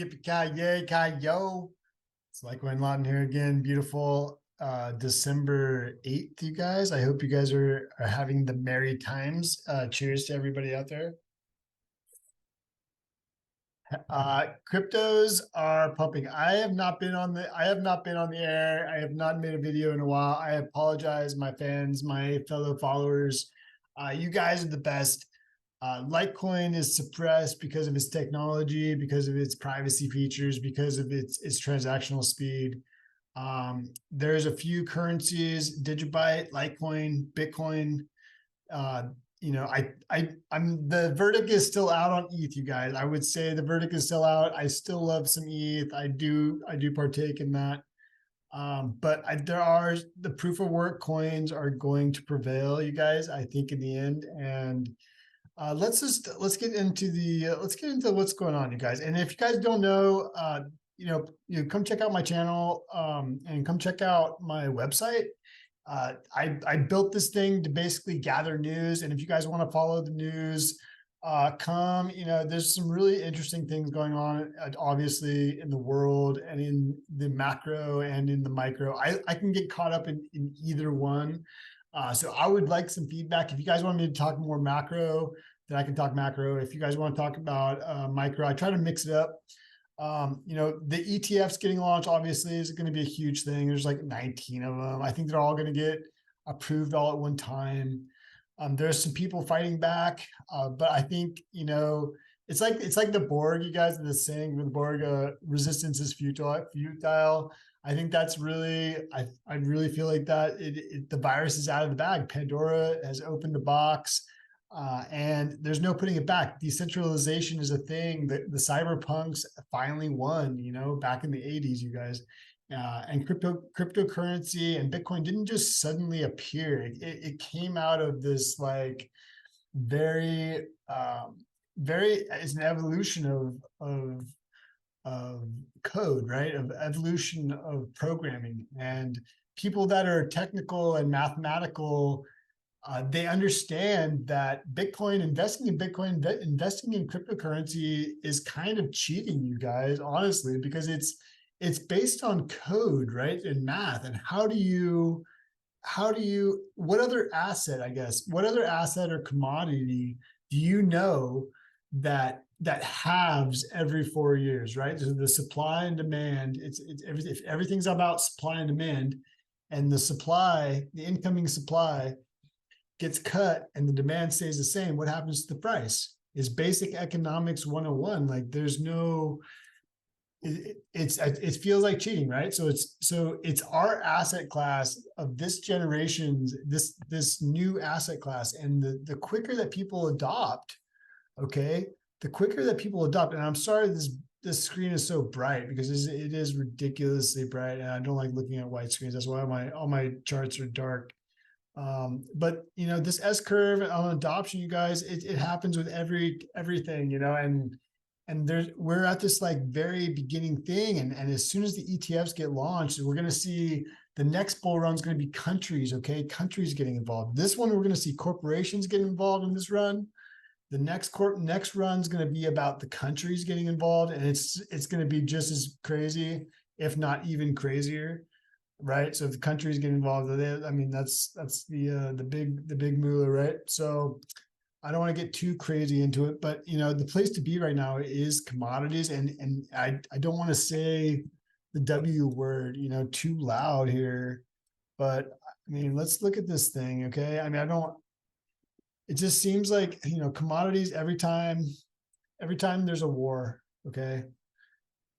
Yippee-ki-yay-ki-yo. It's like Wayne Lawton here again. Beautiful December 8th, you guys. I hope you guys are having the merry times. Cheers to everybody out there. Cryptos are pumping. I have not been on the air. I have not made a video in a while. I apologize, my fans, my fellow followers. You guys are the best. Litecoin is suppressed because of its technology, because of its privacy features, because of its transactional speed. There's a few currencies: Digibyte, Litecoin, Bitcoin. I'm the verdict is still out on ETH, you guys. I would say the verdict is still out. I still love some ETH. I do partake in that. But there are the proof of work coins are going to prevail, you guys, I think in the end. And let's get into what's going on, you guys. And if you guys don't know, you come check out my channel and come check out my website. I built this thing to basically gather news, and if you guys want to follow the news, come. There's some really interesting things going on, obviously in the world and in the macro and in the micro. I can get caught up in either one. So I would like some feedback. If you guys want me to talk more macro, then I can talk macro. If you guys want to talk about micro, I try to mix it up. The ETFs getting launched obviously is going to be a huge thing. There's like 19 of them. I think they're all going to get approved all at one time. There's some people fighting back, but I think it's like the Borg. You guys are the saying with the Borg, resistance is futile. I think that's really, I really feel like that the virus is out of the bag. Pandora has opened the box. And there's no putting it back. Decentralization is a thing that the cyberpunks finally won, back in the 80s, you guys. And cryptocurrency and Bitcoin didn't just suddenly appear. It came out of this like very it's an evolution of code, right? Of evolution of programming, and people that are technical and mathematical, they understand that investing in cryptocurrency is kind of cheating, you guys, honestly, because it's based on code, right? And math. And what other asset or commodity do you know that halves every 4 years, right? So the supply and demand, if everything's about supply and demand, and the incoming supply gets cut and the demand stays the same, what happens to the price? Is basic economics 101. Like there's no, it feels like cheating, right? So it's our asset class of this generation's, this new asset class. And the quicker that people adopt, okay, and I'm sorry this screen is so bright because it is ridiculously bright, and I don't like looking at white screens. That's why all my charts are dark. But this S curve on adoption, you guys, it happens with everything, and we're at this like very beginning thing, and as soon as the ETFs get launched, we're going to see the next bull run is going to be countries, okay, countries getting involved. This one, we're going to see corporations getting involved in this run. The next run is going to be about the countries getting involved, and it's going to be just as crazy, if not even crazier. Right. So if the countries get involved, that's the big moolah, right? So I don't want to get too crazy into it, but the place to be right now is commodities, and I don't want to say the W word, too loud here, but let's look at this thing, okay? It just seems like commodities, every time there's a war, okay,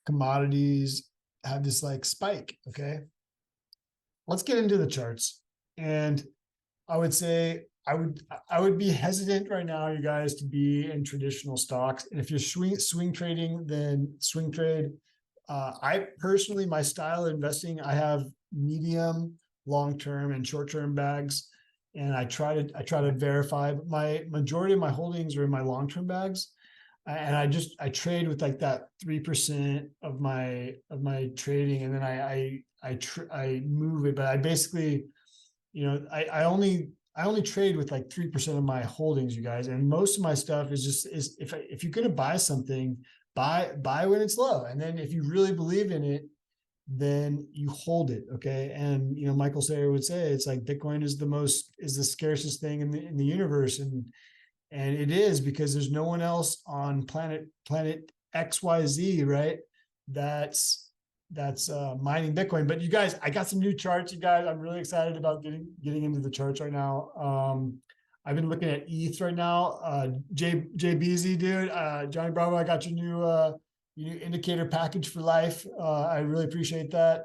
commodities have this like spike, okay? Let's get into the charts. And I would say I would be hesitant right now, you guys, to be in traditional stocks. And if you're swing trading, then swing trade. I personally, my style of investing, I have medium, long-term, and short-term bags. And I try to verify, but my majority of my holdings are in my long-term bags. And I trade with like that 3% of my trading, and then I move it, but I basically, I only trade with like 3% of my holdings, you guys. And most of my stuff is if you're going to buy something, buy when it's low. And then if you really believe in it, then you hold it. Okay. And Michael Sayer would say it's like Bitcoin is the scarcest thing in the universe. And it is, because there's no one else on planet XYZ, right? That's mining Bitcoin. But you guys, I got some new charts, you guys. I'm really excited about getting into the charts right now. I've been looking at ETH right now. JBZ, dude, Johnny Bravo, I got your new indicator package for life. I really appreciate that.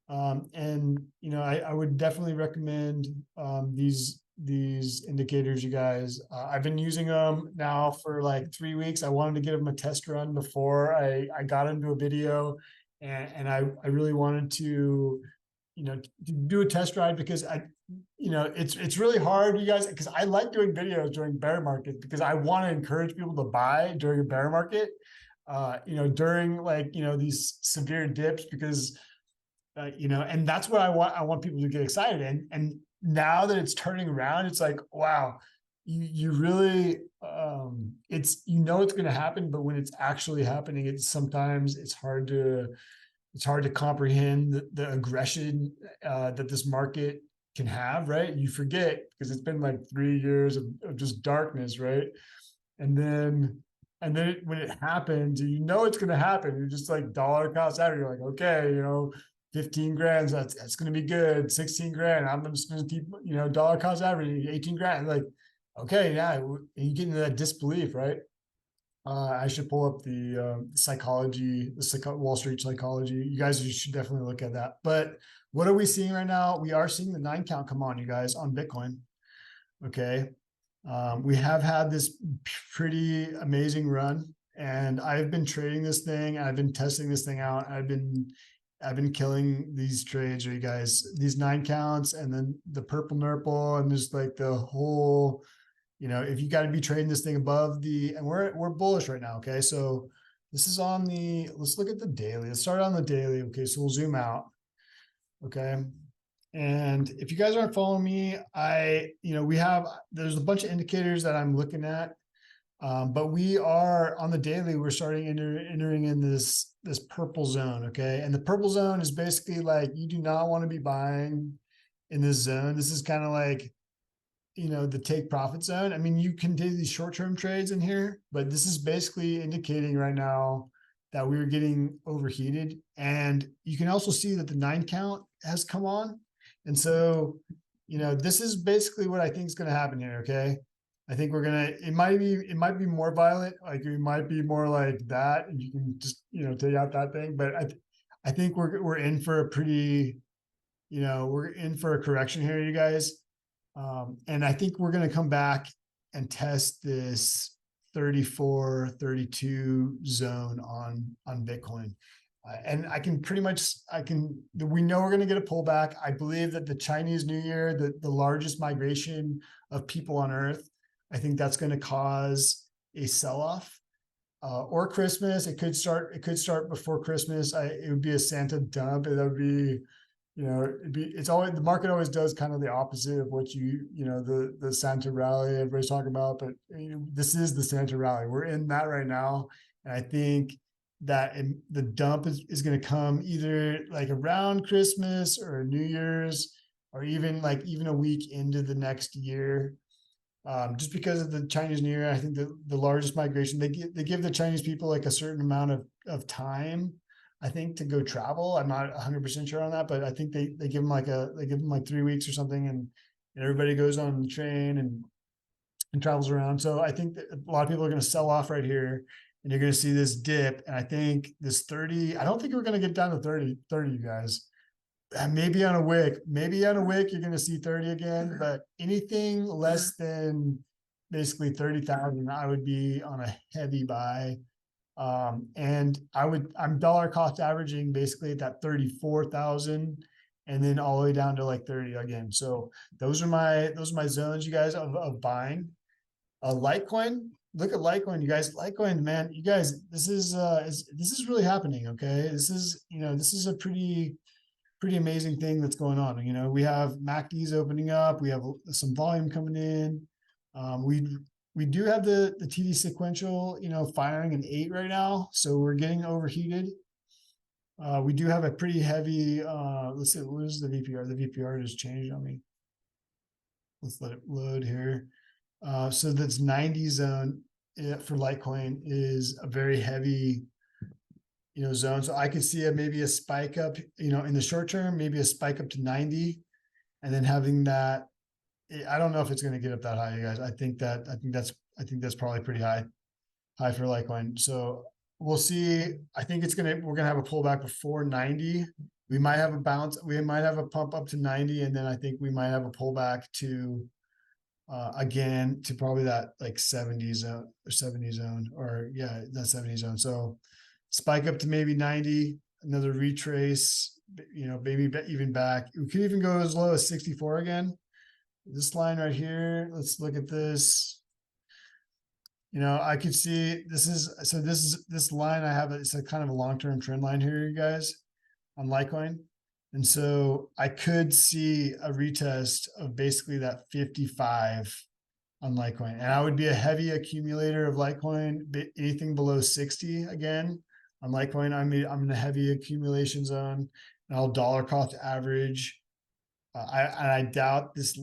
And I would definitely recommend these indicators, you guys. I've been using them now for like 3 weeks. I wanted to give them a test run before I got into a video, and I really wanted to do a test ride, because it's really hard, you guys, because I like doing videos during bear market, because I want to encourage people to buy during a bear market, during these severe dips, because and that's what I want people to get excited. And now that it's turning around, it's like, wow, you really, it's going to happen, but when it's actually happening, it's hard to comprehend the aggression that this market can have, right? You forget, because it's been like 3 years of just darkness, right? And then when it happens, it's going to happen. You're just like dollar cost average. You're like, okay, 15 grand, that's going to be good. 16 grand, I'm just going to keep, dollar cost average, 18 grand. Like, okay, yeah, you get into that disbelief, right? I should pull up the psychology, Wall Street psychology. You guys should definitely look at that. But what are we seeing right now? We are seeing the 9 count come on, you guys, on Bitcoin. Okay. We have had this pretty amazing run, and I've been trading this thing. I've been testing this thing out. I've been killing these trades, you guys, these 9 counts, and then the purple nurple, and just like the whole, if you got to be trading this thing above and we're bullish right now. Okay. So this is let's look at the daily. Let's start on the daily. Okay. So we'll zoom out. Okay. And if you guys aren't following me, there's a bunch of indicators that I'm looking at. But we are on the daily, we're starting entering in this purple zone. Okay. And the purple zone is basically like, you do not want to be buying in this zone. This is kind of like, the take profit zone. I mean, you can do these short-term trades in here, but this is basically indicating right now that we were getting overheated. And you can also see that the 9 count has come on. And so, this is basically what I think is going to happen here. Okay. I think it might be more violent. Like it might be more like that. And you can just, take out that thing. But I think we're in for a pretty, we're in for a correction here, you guys. And I think we're going to come back and test this 34, 32 zone on Bitcoin. And we know we're going to get a pullback. I believe that the Chinese New Year, the largest migration of people on Earth, I think that's going to cause a sell-off. Or Christmas. It could start before Christmas. It would be a Santa dump. That would be, it's always, the market always does kind of the opposite of what the Santa rally everybody's talking about, but this is the Santa rally. We're in that right now. And I think that the dump is going to come either like around Christmas or New Year's, or even a week into the next year. Just because of the Chinese New Year, I think the largest migration, they give the Chinese people like a certain amount of time, I think, to go travel. I'm not 100% sure on that, but I think they give them like 3 weeks or something, and everybody goes on the train and travels around. So I think that a lot of people are going to sell off right here, and you're going to see this dip. And I think this 30, I don't think we're going to get down to 30, you guys. Maybe on a wick, you're going to see 30 again, but anything less than basically 30,000, I would be on a heavy buy. And I'm dollar cost averaging basically at that 34,000, and then all the way down to like 30 again. So those are my zones, you guys, of buying. Litecoin, look at Litecoin, you guys. Litecoin, man, you guys, this is really happening. Okay. This is a pretty amazing thing that's going on. We have MACDs opening up. We have some volume coming in. We we do have the TD sequential, firing an 8 right now. So we're getting overheated. We do have a pretty heavy, let's see, what is the VPR? The VPR just changed on me. Let's let it load here. So that's 90 zone for Litecoin is a very heavy, zone. So I could see maybe a spike up, in the short term, maybe a spike up to 90, and then having that. I don't know if it's going to get up that high, you guys. I think that's probably pretty high for Litecoin. So we'll see. I think we're gonna have a pullback before 90. We might have a bounce. We might have a pump up to 90, and then I think we might have a pullback to again to probably that like 70 zone or 70 zone, or yeah, that 70 zone. So spike up to maybe 90, another retrace, maybe even back. We could even go as low as 64 again. This line right here, let's look at this. I could see this line I have, it's a kind of a long-term trend line here, you guys, on Litecoin. And so I could see a retest of basically that 55 on Litecoin. And I would be a heavy accumulator of Litecoin, anything below 60 again on Litecoin. I'm in a heavy accumulation zone, and I'll dollar cost average. I doubt this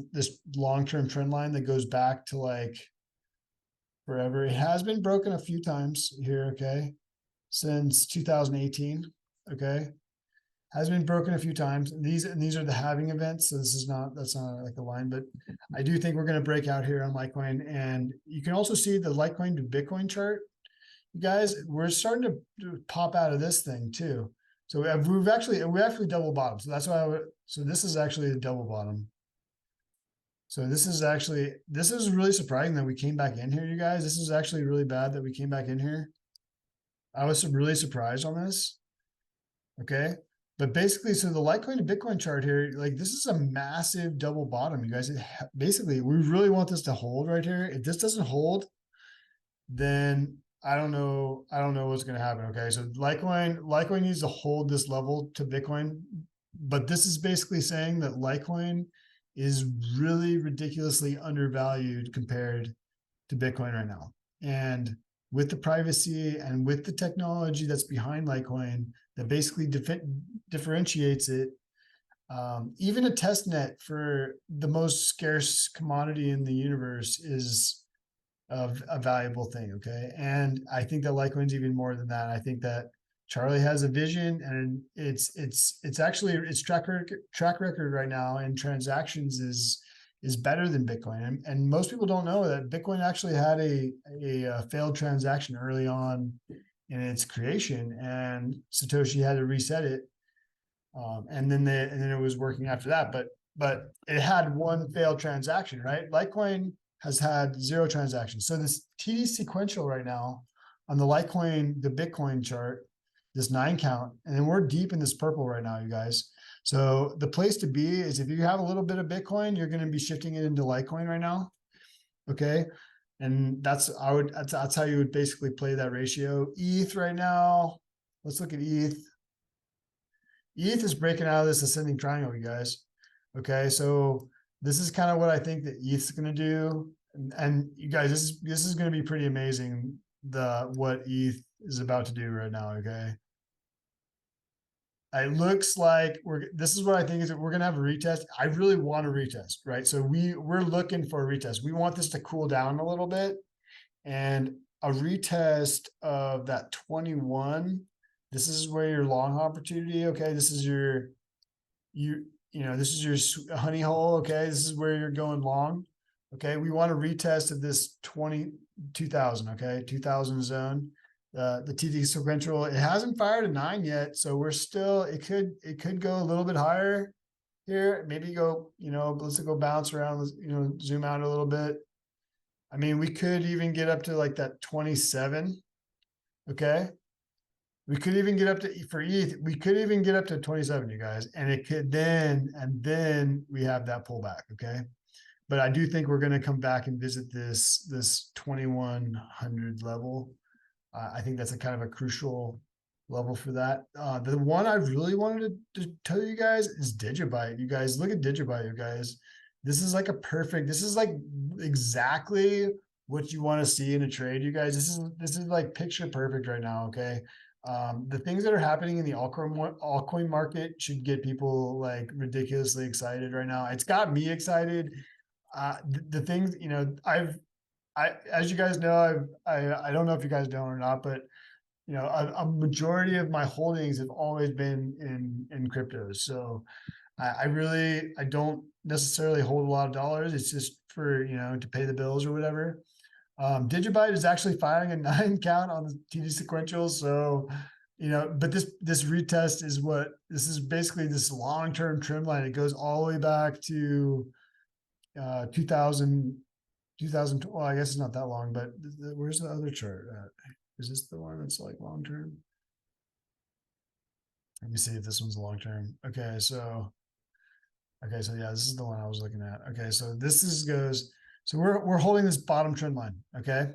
long-term trend line that goes back to like forever. It has been broken a few times here, okay, since 2018, okay, has been broken a few times. These are the halving events, so that's not like a line, but I do think we're going to break out here on Litecoin. And you can also see the Litecoin to Bitcoin chart, you guys. We're starting to pop out of this thing too. So we actually double bottom. So that's why so this is actually a double bottom. So this is really surprising that we came back in here, you guys. This is actually really bad that we came back in here. I was really surprised on this. Okay. But basically, so the Litecoin to Bitcoin chart here, like this is a massive double bottom, you guys. Basically, we really want this to hold right here. If this doesn't hold, then I don't know what's going to happen. Okay. So Litecoin needs to hold this level to Bitcoin, but this is basically saying that Litecoin is really ridiculously undervalued compared to Bitcoin right now. And with the privacy and with the technology that's behind Litecoin that basically differentiates it, even a test net for the most scarce commodity in the universe is a valuable thing. Okay. And I think that Litecoin's even more than that. I think that Charlie has a vision, and it's actually its track record right now in transactions is better than Bitcoin. And most people don't know that Bitcoin actually had a failed transaction early on in its creation, and Satoshi had to reset it. And then it was working after that, but it had one failed transaction, right? Litecoin has had 0 transactions. So this TD sequential right now on the Litecoin, the Bitcoin chart, this 9 count, and then we're deep in this purple right now, you guys. So the place to be is if you have a little bit of Bitcoin, you're going to be shifting it into Litecoin right now. Okay. And that's how you would basically play that ratio. ETH right now, let's look at ETH. ETH is breaking out of this ascending triangle, you guys. Okay. So this is kind of what I think that ETH is going to do. And you guys, this is going to be pretty amazing, what ETH is about to do right now. Okay. It looks like this is what I think is that we're going to have a retest. I really want a retest, right? So we're looking for a retest. We want this to cool down a little bit, and a retest of that 21. This is where your long opportunity. Okay. This is this is your honey hole. Okay. This is where you're going long. Okay. We want a retest of this 22,000. Okay. 2,000 zone. The TD sequential, it hasn't fired a 9 yet, so we're still, it could go a little bit higher here. Maybe go, let's go bounce around, zoom out a little bit. I mean, we could even get up to like that 27. Okay. We could even get up to, for ETH, we could even get up to 27, you guys, and it could then we have that pullback. Okay. But I do think we're going to come back and visit this 2100 level. I think that's a kind of a crucial level for that. The one I really wanted to tell you guys is Digibyte. You guys look at Digibyte, you guys. This is like this is like exactly what you want to see in a trade, you guys. This is like picture perfect right now. Okay. The things that are happening in the altcoin market should get people like ridiculously excited right now. It's got me excited. The things, as you guys know, I don't know if you guys know or not, but a majority of my holdings have always been in cryptos. So I don't necessarily hold a lot of dollars. It's just for, to pay the bills or whatever. Digibyte is actually firing a 9 count on the TD sequential. So, but this retest this is basically this long-term trend line. It goes all the way back to 2000, well, I guess it's not that long, but where's the other chart at? Is this the one that's like long-term? Let me see if this one's long-term. Okay, so yeah, this is the one I was looking at. Okay, so so we're holding this bottom trend line. Okay,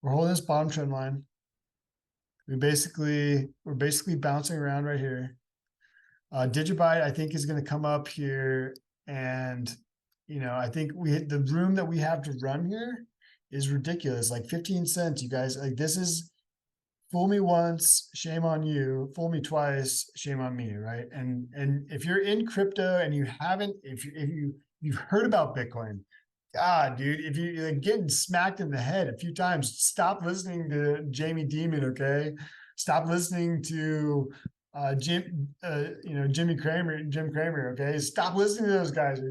we're holding this bottom trend line. We're basically bouncing around right here. Digibyte, I think, is going to come up here, and I think the room that we have to run here is ridiculous. Like 15 cents, you guys. Like, this is fool me once, shame on you. Fool me twice, shame on me, right? And if you're in crypto and you haven't, if you've heard about Bitcoin, God, dude, if you're like getting smacked in the head a few times, stop listening to Jamie Dimon, okay? Stop listening to Jim Cramer, okay? Stop listening to those guys.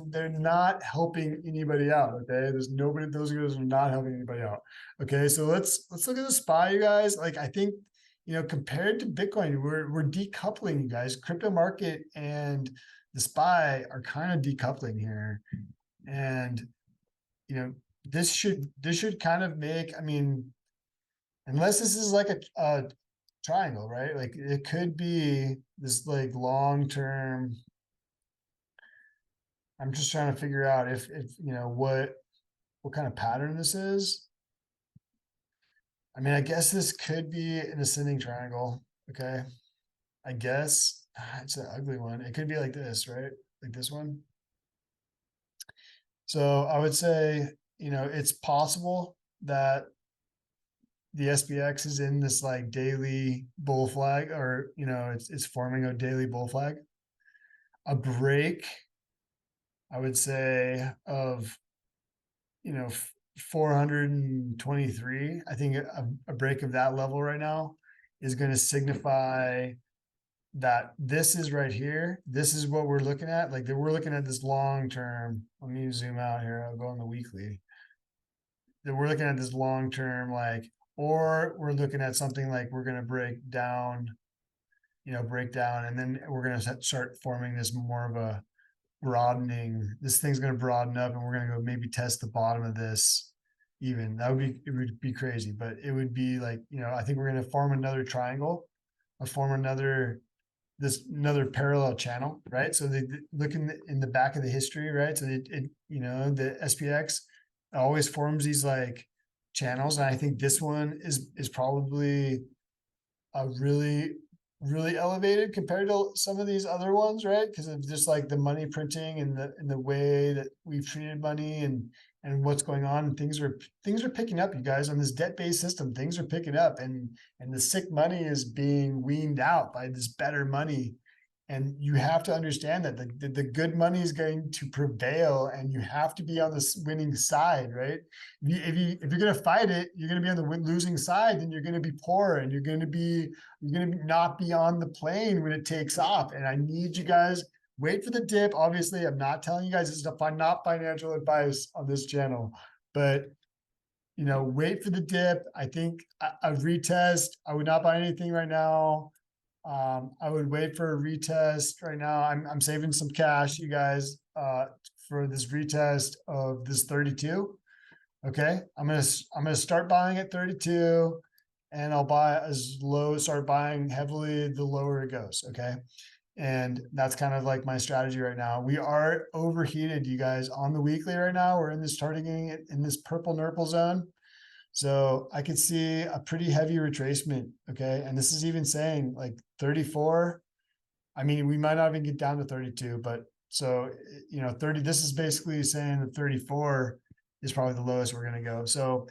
They're not helping anybody out, okay? Those guys are not helping anybody out. Okay, so let's look at the SPY, you guys. Like, I think, compared to Bitcoin, we're decoupling, you guys. Crypto market and the SPY are kind of decoupling here. And this should kind of make, I mean, unless this is like a triangle, right? Like, it could be this like long term. I'm just trying to figure out if what kind of pattern this is. I mean, I guess this could be an ascending triangle. Okay, I guess it's an ugly one. It could be like this, right? Like this one. So I would say, it's possible that the SPX is in this like daily bull flag, or it's forming a daily bull flag. A break, I would say, of 423. I think a break of that level right now is going to signify that this is right here. This is what we're looking at. Like, we're looking at this long term. Let me zoom out here. I'll go on the weekly. That we're looking at this long term, like, or we're looking at something like we're going to break down, and then we're going to start forming this more of a broadening. This thing's going to broaden up, and we're going to go maybe test the bottom of this. Even it would be crazy, but it would be like, I think we're going to form another triangle, or form another parallel channel, right? So they look in the back of the history, right? So the SPX always forms these like channels, and I think this one is probably a really elevated compared to some of these other ones, right? Because of just like the money printing and the way that we've treated money and what's going on. And things are picking up, you guys, on this debt-based system. Things are picking up, and the sick money is being weaned out by this better money. And you have to understand that the good money is going to prevail, and you have to be on the winning side, right? If you're going to fight it, you're going to be on the losing side, then you're going to be poor, and you're going to not be on the plane when it takes off. And I need you guys, wait for the dip. Obviously, I'm not telling you guys, this is not financial advice on this channel, but wait for the dip. I think a retest. I would not buy anything right now. I would wait for a retest right now. I'm saving some cash, you guys, for this retest of this 32. Okay, I'm gonna start buying at 32, and I'll start buying heavily the lower it goes. Okay, and that's kind of like my strategy right now. We are overheated, you guys, on the weekly right now. We're in this targeting in this purple nurple zone. So I could see a pretty heavy retracement. Okay. And this is even saying like 34. I mean, we might not even get down to 32, but so, 30, this is basically saying that 34 is probably the lowest we're gonna go. So,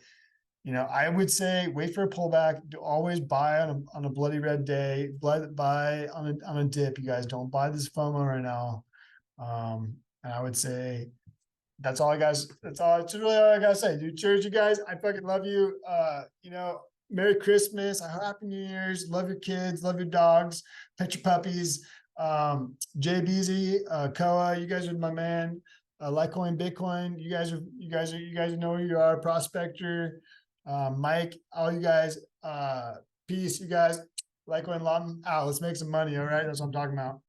I would say wait for a pullback. Always buy on a bloody red day. Buy on a dip. You guys don't buy this FOMO right now. And I would say that's all I guys. It's really all I gotta say, dude. Cheers, you guys. I fucking love you. Merry Christmas. Happy New Year's. Love your kids. Love your dogs. Pet your puppies. Jay Beasy, Koa, you guys are my man. Litecoin, Bitcoin. You guys know who you are. Prospector, Mike, all you guys. Peace, you guys. Litecoin, Lawton. Out. Let's make some money. All right, that's what I'm talking about.